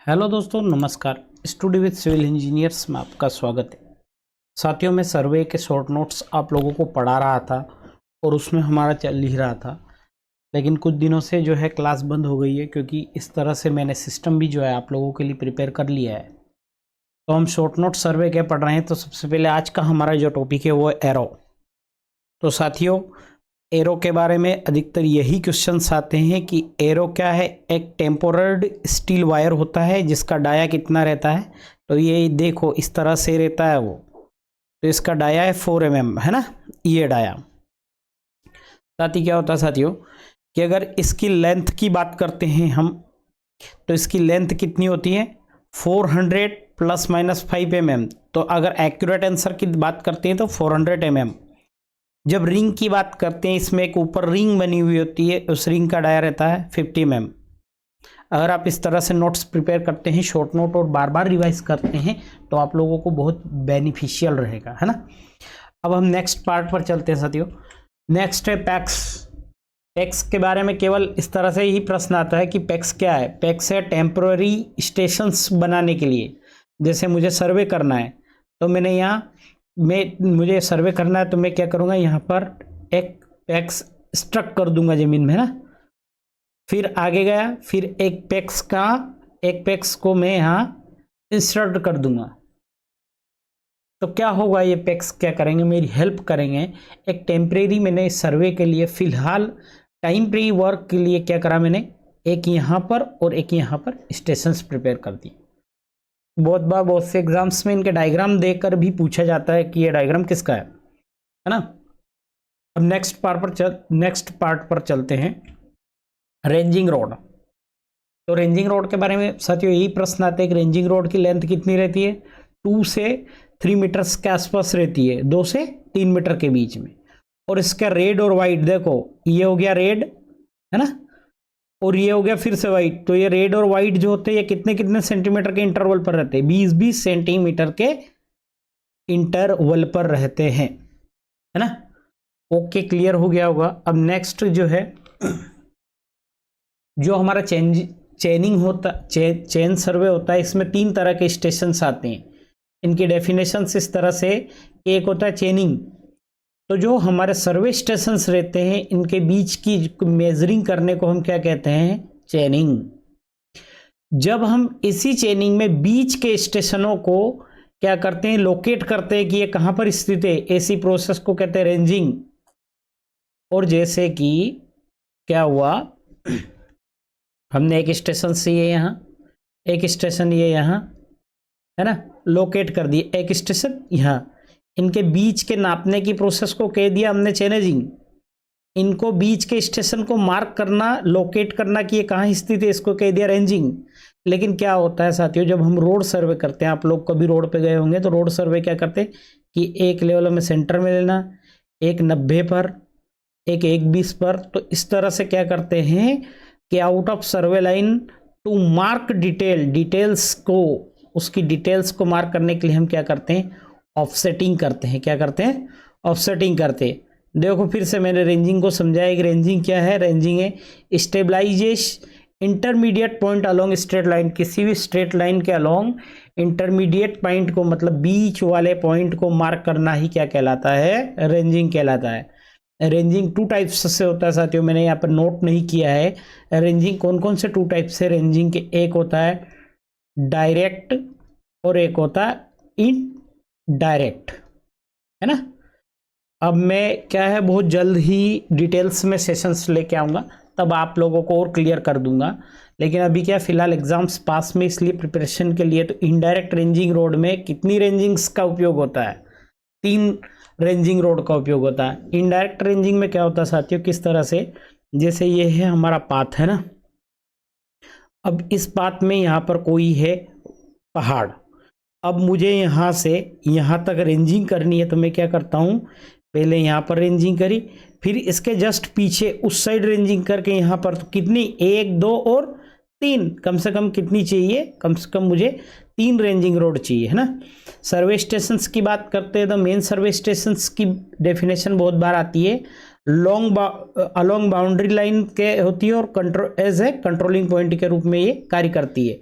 Hello दोस्तों, नमस्कार। Sturdy with civil engineers में आपका स्वागत है। साथियों, मैं सर्वे के शॉर्ट नोट्स आप लोगों को पढ़ा रहा था और उसमें हमारा चल ही रहा था, लेकिन कुछ दिनों से जो है क्लास बंद हो गई है, क्योंकि इस तरह से मैंने सिस्टम भी जो है आप लोगों के लिए प्रिपेयर कर लिया है। तो हम शॉर्ट नोट सर्वे क्या पढ़ रहे हैं। तो सबसे पहले आज का हमारा जो टॉपिक है वो है एरो। तो साथियों, एरो के बारे में अधिकतर यही क्वेश्चंस आते हैं कि एरो क्या है। एक टेम्पोरर्ड स्टील वायर होता है जिसका डाया कितना रहता है। तो ये देखो इस तरह से रहता है वो। तो इसका डाया है 4 mm, है ना, ये डाया। साथ ही क्या होता है साथियों कि अगर इसकी लेंथ की बात करते हैं हम, तो इसकी लेंथ कितनी होती है 400 ± 5 mm। तो अगर एक्यूरेट आंसर की बात करते हैं तो 400 mm। जब रिंग की बात करते हैं, इसमें एक ऊपर रिंग बनी हुई होती है, उस रिंग का डाया रहता है 50 mm। अगर आप इस तरह से नोट्स प्रिपेयर करते हैं, शॉर्ट नोट, और बार बार रिवाइज करते हैं तो आप लोगों को बहुत बेनिफिशियल रहेगा, है ना। अब हम नेक्स्ट पार्ट पर चलते हैं साथियों। नेक्स्ट है पैक्स। पैक्स के बारे में केवल इस तरह से ही प्रश्न आता है कि पैक्स क्या है। पैक्स है टेम्पररी स्टेशंस बनाने के लिए। जैसे मुझे सर्वे करना है तो मैंने यहाँ मुझे सर्वे करना है तो मैं क्या करूँगा, यहाँ पर एक पैक्स स्ट्रक कर दूंगा ज़मीन में, है ना। फिर आगे गया, फिर एक पैक्स को मैं यहाँ इंसर्ट कर दूंगा। तो क्या होगा, ये पैक्स क्या करेंगे, मेरी हेल्प करेंगे। एक टेम्परेरी मैंने सर्वे के लिए, फिलहाल टाइमरी वर्क के लिए क्या करा मैंने, एक यहाँ पर और एक यहाँ पर स्टेशंस प्रिपेयर कर दी। बहुत बार बहुत से एग्जाम्स में इनके डायग्राम देखकर भी पूछा जाता है कि ये डायग्राम किसका है ना। अब नेक्स्ट पार्ट पर चलते हैं, रेंजिंग रोड। तो रेंजिंग रोड के बारे में साथियों यही प्रश्न आता है कि रेंजिंग रोड की लेंथ कितनी रहती है, 2 से 3 मीटर्स के आसपास रहती है, 2 से 3 मीटर के बीच में। और इसका रेड और वाइट देखो, ये हो गया रेड, है ना, और ये हो गया फिर से वाइट। तो ये रेड और वाइट जो होते हैं ये कितने कितने सेंटीमीटर के इंटरवल पर रहते हैं, 20-20 सेंटीमीटर के इंटरवल पर रहते हैं, है ना। ओके, क्लियर हो गया होगा। अब नेक्स्ट जो है, जो हमारा चेन सर्वे होता है, इसमें 3 तरह के स्टेशंस आते हैं। इनकी डेफिनेशन इस तरह से, एक होता है चेनिंग। तो जो हमारे सर्वे स्टेशंस रहते हैं, इनके बीच की मेजरिंग करने को हम क्या कहते हैं, चेनिंग। जब हम इसी चेनिंग में बीच के स्टेशनों को क्या करते हैं, लोकेट करते हैं कि ये कहां पर स्थित है, ऐसी प्रोसेस को कहते हैं रेंजिंग। और जैसे कि क्या हुआ, हमने एक स्टेशन से ये यहाँ, एक स्टेशन ये यहाँ, है ना, लोकेट कर दिए, एक स्टेशन यहाँ। इनके बीच के नापने की प्रोसेस को कह दिया हमने चेनेजिंग। इनको बीच के स्टेशन को मार्क करना, लोकेट करना कि ये कहाँ स्थित है, इसको कह दिया रेंजिंग। लेकिन क्या होता है साथियों, जब हम रोड सर्वे करते हैं, आप लोग कभी रोड पे गए होंगे, तो रोड सर्वे क्या करते हैं कि एक लेवल में सेंटर में लेना, एक 90 पर, एक 120 पर। तो इस तरह से क्या करते हैं कि out of survey line to mark details को, उसकी डिटेल्स को मार्क करने के लिए हम क्या करते हैं, ऑफसेटिंग करते हैं। क्या करते हैं, ऑफसेटिंग करते हैं। देखो फिर से मैंने रेंजिंग को समझाया कि रेंजिंग क्या है। रेंजिंग है stabilisation intermediate point along straight line, किसी भी स्ट्रेट लाइन के अलोंग इंटरमीडिएट पॉइंट को, मतलब बीच वाले पॉइंट को मार्क करना ही क्या कहलाता है, रेंजिंग कहलाता है। रेंजिंग 2 टाइप्स से होता है साथियों, मैंने यहाँ पर नोट नहीं किया है। रेंजिंग कौन कौन से 2 टाइप से रेंजिंग के, एक होता है डायरेक्ट और एक होता है इनडायरेक्ट, है ना। अब मैं क्या है, बहुत जल्द ही डिटेल्स में सेशंस लेके आऊँगा, तब आप लोगों को और क्लियर कर दूंगा। लेकिन अभी क्या, फिलहाल एग्जाम्स पास में, इसलिए प्रिपरेशन के लिए। तो इनडायरेक्ट रेंजिंग रोड में कितनी रेंजिंग्स का उपयोग होता है, 3 रेंजिंग रोड का उपयोग होता है। इनडायरेक्ट रेंजिंग में क्या होता है साथियों, किस तरह से, जैसे ये है हमारा पाथ, है ना। अब इस पाथ में यहाँ पर कोई है पहाड़। अब मुझे यहाँ से यहाँ तक रेंजिंग करनी है, तो मैं क्या करता हूँ, पहले यहाँ पर रेंजिंग करी, फिर इसके जस्ट पीछे उस साइड रेंजिंग करके यहाँ पर, तो कितनी, 1, 2 और 3, कम से कम कितनी चाहिए, कम से कम मुझे 3 रेंजिंग रोड चाहिए, है ना। सर्वे स्टेशंस की बात करते हैं तो मेन सर्वे स्टेशंस की डेफिनेशन बहुत बार आती है, अलोंग बाउंड्री लाइन के होती है और एज ए कंट्रोलिंग पॉइंट के रूप में ये कार्य करती है।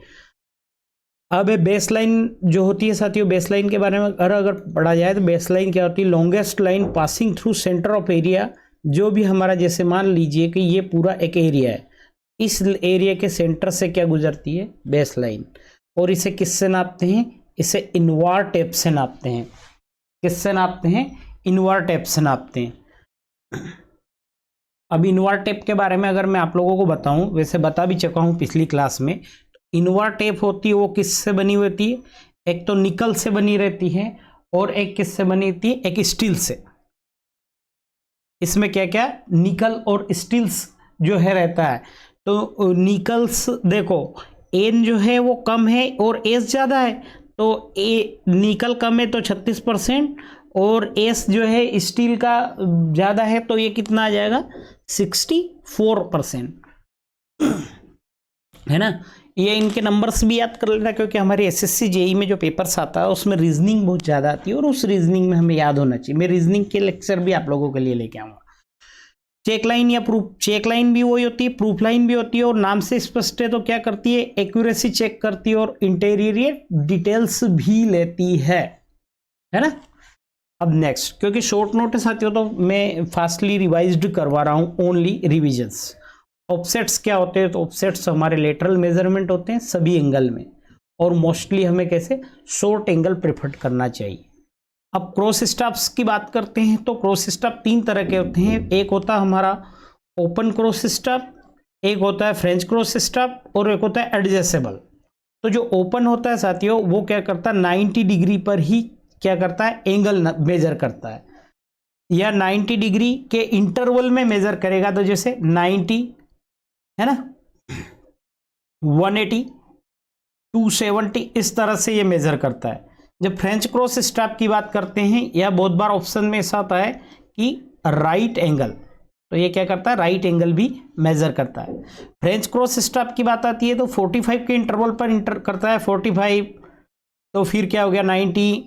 अब बेसलाइन जो होती है साथियों, बेसलाइन के बारे में अगर पढ़ा जाए तो बेसलाइन क्या होती है, longest line passing through centre of area. जो भी हमारा, जैसे मान लीजिए कि ये पूरा एक एरिया है, इस एरिया के सेंटर से क्या गुजरती है, बेसलाइन। और इसे किससे नापते हैं, इसे इनवार टेप से नापते हैं। किससे नापते हैं, इनवार टेप से नापते हैं। अब इनवार टेप के बारे में अगर मैं आप लोगों को बताऊं, वैसे बता भी चुका हूं पिछली क्लास में, इनवार टेप होती है वो किससे बनी होती है, एक तो निकल से बनी रहती है और एक किससे बनी होती है, एक स्टील से। इसमें क्या क्या, निकल और स्टील्स जो है रहता है। तो निकल्स देखो, एन जो है वो कम है और एस ज़्यादा है, तो ए निकल कम है तो 36%, और एस जो है स्टील का ज़्यादा है तो ये कितना आ जाएगा, 64%, है ना। ये इनके नंबर्स भी याद कर लेना, क्योंकि हमारे एसएससी जेई में जो पेपर्स आता है उसमें रीजनिंग बहुत ज़्यादा आती है और उस रीजनिंग में हमें याद होना चाहिए। मैं रीजनिंग के लेक्चर भी आप लोगों के लिए लेके आऊँगा। चेक लाइन या प्रूफ, चेक लाइन भी वही होती है, प्रूफ लाइन भी होती है, और नाम से स्पष्ट है तो क्या करती है, एक्यूरेसी चेक करती है और इंटीरियर डिटेल्स भी लेती है ना। अब नेक्स्ट, क्योंकि शॉर्ट नोट है साथियों तो मैं फास्टली रिवाइज्ड करवा रहा हूँ, ओनली रिविजन्स। ऑफसेट्स क्या होते हैं, तो ऑफसेट्स हमारे लेटरल मेजरमेंट होते हैं सभी एंगल में, और मोस्टली हमें कैसे, शॉर्ट एंगल प्रेफर करना चाहिए। अब क्रॉस स्टॉप्स की बात करते हैं तो क्रॉस स्टॉप 3 तरह के होते हैं। एक होता है हमारा ओपन क्रॉस स्टॉप, एक होता है फ्रेंच क्रॉस स्टॉप, और एक होता है एडजस्टेबल। तो जो ओपन होता है साथियों वो क्या करता है, 90 डिग्री पर ही क्या करता है, एंगल मेजर करता है, या 90 डिग्री के इंटरवल में मेजर करेगा। तो जैसे 90 है ना, 180, 270, इस तरह से ये मेजर करता है। जब फ्रेंच क्रॉस स्टॉप की बात करते हैं, या बहुत बार ऑप्शन में ऐसा आता है कि राइट एंगल, तो ये क्या करता है, राइट एंगल भी मेजर करता है। फ्रेंच क्रॉस स्टॉप की बात आती है तो 45 के इंटरवल पर इंटर करता है, 45, तो फिर क्या हो गया 90,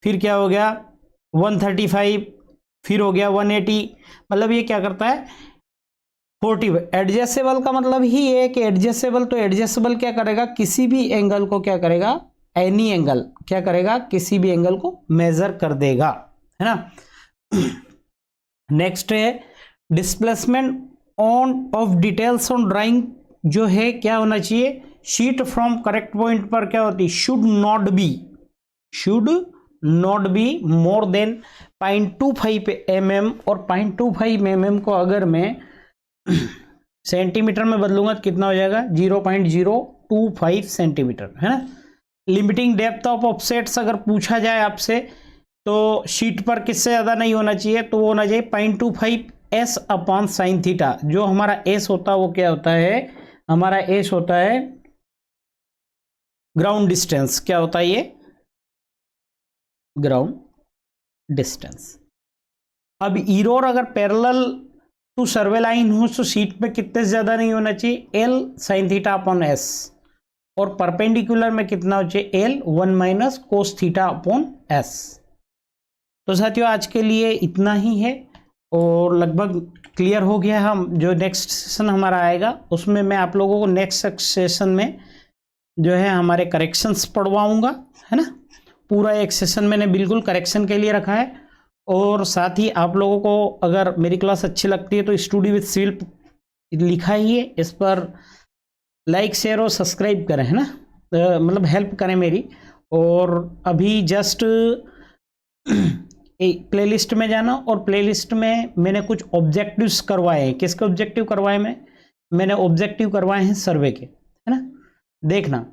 फिर क्या हो गया 135, फिर हो गया 180, मतलब ये क्या करता है 40। एडजस्टेबल का मतलब ही है कि एडजस्टेबल, तो एडजस्टेबल क्या करेगा, किसी भी एंगल को क्या करेगा, एनी एंगल क्या करेगा, किसी भी एंगल को मेजर कर देगा, है ना। नेक्स्ट है displacement on off details on drawing, जो है क्या होना चाहिए, शीट फ्रॉम करेक्ट पॉइंट पर क्या होती है, should not be more than 0.25 mm, और 0.25 mm को अगर मैं सेंटीमीटर में बदलूंगा तो कितना हो जाएगा, 0.025 सेंटीमीटर, है ना। लिमिटिंग डेप्थ ऑफ ऑफसेट्स अगर पूछा जाए आपसे तो शीट पर किससे ज़्यादा नहीं होना चाहिए, तो वो होना चाहिए 0.25 s अपॉन साइन थीटा। जो हमारा s होता है वो क्या होता है, हमारा s होता है ग्राउंड डिस्टेंस। क्या होता है ये, ग्राउंड डिस्टेंस। अब इरोर अगर पैरेलल टू सर्वे लाइन हो तो शीट में कितने से ज़्यादा नहीं होना चाहिए, l sine theta upon s, और परपेंडिकुलर में कितना हो चाहिए, l 1 minus cos theta upon s। तो साथियों आज के लिए इतना ही है, और लगभग क्लियर हो गया। हम जो नेक्स्ट सेशन हमारा आएगा उसमें मैं आप लोगों को नेक्स्ट सेशन में जो है हमारे करेक्शंस पढ़वाऊंगा, है ना। पूरा एक सेशन मैंने बिल्कुल करेक्शन के लिए रखा है। और साथ ही आप लोगों को अगर मेरी क्लास अच्छी लगती है तो स्टडी विद सिविल लिखा ही है, इस पर लाइक शेयर और सब्सक्राइब करें, है ना, मतलब हेल्प करें मेरी। और अभी जस्ट एक प्लेलिस्ट में जाना, और प्लेलिस्ट में मैंने कुछ ऑब्जेक्टिव्स करवाए हैं। किसके ऑब्जेक्टिव करवाए, मैंने ऑब्जेक्टिव करवाए हैं सर्वे के, है ना, देखना।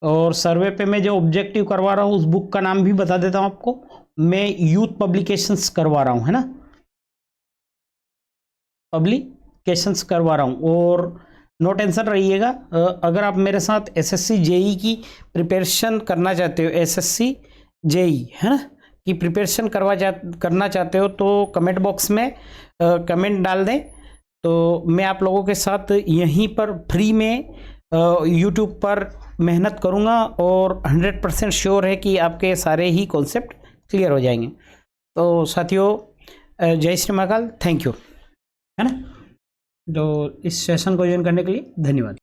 और सर्वे पे मैं जो ऑब्जेक्टिव करवा रहा हूँ उस बुक का नाम भी बता देता हूँ आपको, मैं यूथ पब्लिकेशंस करवा रहा हूँ, है ना, पब्लिकेशंस करवा रहा हूँ। और नो टेंशन रहिएगा, अगर आप मेरे साथ एसएससी जेई की प्रिपरेशन करना चाहते हो, एसएससी जेई है ना की प्रिपरेशन करना चाहते हो तो कमेंट बॉक्स में कमेंट डाल दें, तो मैं आप लोगों के साथ यहीं पर फ्री में यूट्यूब पर मेहनत करूंगा, और 100% श्योर है कि आपके सारे ही कॉन्सेप्ट क्लियर हो जाएंगे। तो साथियों जय श्री महाकाल, थैंक यू, है ना। तो इस सेशन को ज्वाइन करने के लिए धन्यवाद।